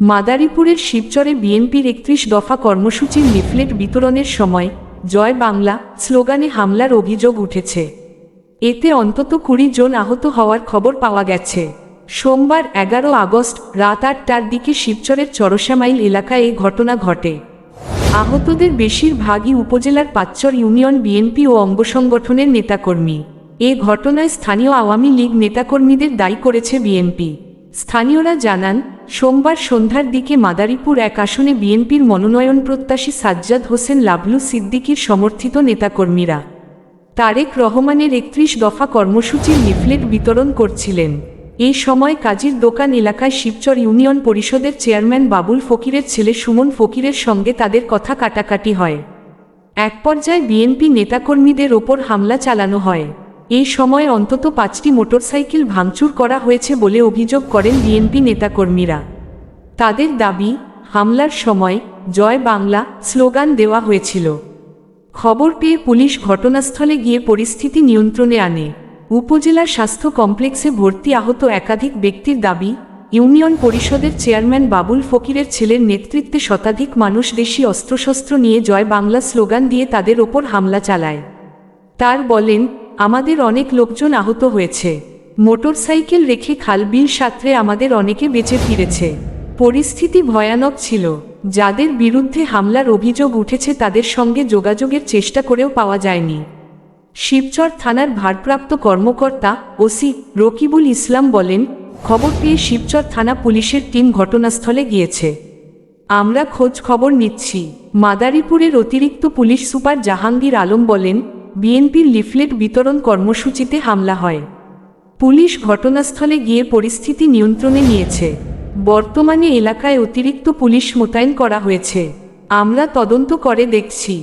মাদারীপুরের শিবচরে বিএনপির ৩১ দফা কর্মসূচির লিফলেট বিতরণের সময় জয় বাংলা স্লোগানে হামলার অভিযোগ উঠেছে। এতে অন্তত ২০ জন আহত হওয়ার খবর পাওয়া গেছে। সোমবার ১১ আগস্ট রাত ৮টার দিকে শিবচরের চরসামাইল এলাকায় এ ঘটনা ঘটে। আহতদের বেশিরভাগই উপজেলার পাঁচচর ইউনিয়ন বিএনপি ও অঙ্গসংগঠনের নেতাকর্মী। এ ঘটনায় স্থানীয় আওয়ামী লীগ নেতাকর্মীদের দায়ী করেছে বিএনপি। স্থানীয়রা জানান, সোমবার সন্ধ্যার দিকে মাদারীপুর ১ আসনে বিএনপির মনোনয়ন প্রত্যাশী সাজ্জাদ হোসেন লাভলু সিদ্দিকীর সমর্থিত নেতাকর্মীরা তারেক রহমানের ৩১ দফা কর্মসূচির লিফলেট বিতরণ করছিলেন। এই সময় কাজীর দোকান এলাকায় শিবচর ইউনিয়ন পরিষদের চেয়ারম্যান বাবুল ফকিরের ছেলে সুমন ফকিরের সঙ্গে তাদের কথা কাটাকাটি হয়। এক পর্যায়ে বিএনপি নেতাকর্মীদের ওপর হামলা চালানো হয়। এই সময় অন্তত ৫টি মোটরসাইকেল ভাঙচুর করা হয়েছে বলে অভিযোগ করেন বিএনপি নেতাকর্মীরা। তাদের দাবি, হামলার সময় জয় বাংলা স্লোগান দেওয়া হয়েছিল। খবর পেয়ে পুলিশ ঘটনাস্থলে গিয়ে পরিস্থিতি নিয়ন্ত্রণে আনে। উপজেলার স্বাস্থ্য কমপ্লেক্সে ভর্তি আহত একাধিক ব্যক্তির দাবি, ইউনিয়ন পরিষদের চেয়ারম্যান বাবুল ফকিরের ছেলের নেতৃত্বে শতাধিক মানুষ দেশি অস্ত্রশস্ত্র নিয়ে জয় বাংলা স্লোগান দিয়ে তাদের ওপর হামলা চালায়। তার বলেন, আমাদের অনেক লোকজন আহত হয়েছে। মোটরসাইকেল রেখে খালবিল সাঁতরে আমাদের অনেকে বেঁচে ফিরেছে। পরিস্থিতি ভয়ানক ছিল। যাদের বিরুদ্ধে হামলার অভিযোগ উঠেছে তাদের সঙ্গে যোগাযোগের চেষ্টা করেও পাওয়া যায়নি। শিবচর থানার ভারপ্রাপ্ত কর্মকর্তা ওসি রকিবুল ইসলাম বলেন, খবর পেয়ে শিবচর থানা পুলিশের টিম ঘটনাস্থলে গিয়েছে। আমরা খোঁজ খবর নিচ্ছি। মাদারীপুরের অতিরিক্ত পুলিশ সুপার জাহাঙ্গীর আলম বলেন, বিএনপির লিফলেট বিতরণ কর্মসূচিতে হামলা হয়। পুলিশ ঘটনাস্থলে গিয়ে পরিস্থিতি নিয়ন্ত্রণে নিয়েছে। বর্তমানে এলাকায় অতিরিক্ত পুলিশ মোতায়েন করা হয়েছে। আমরা তদন্ত করে দেখছি।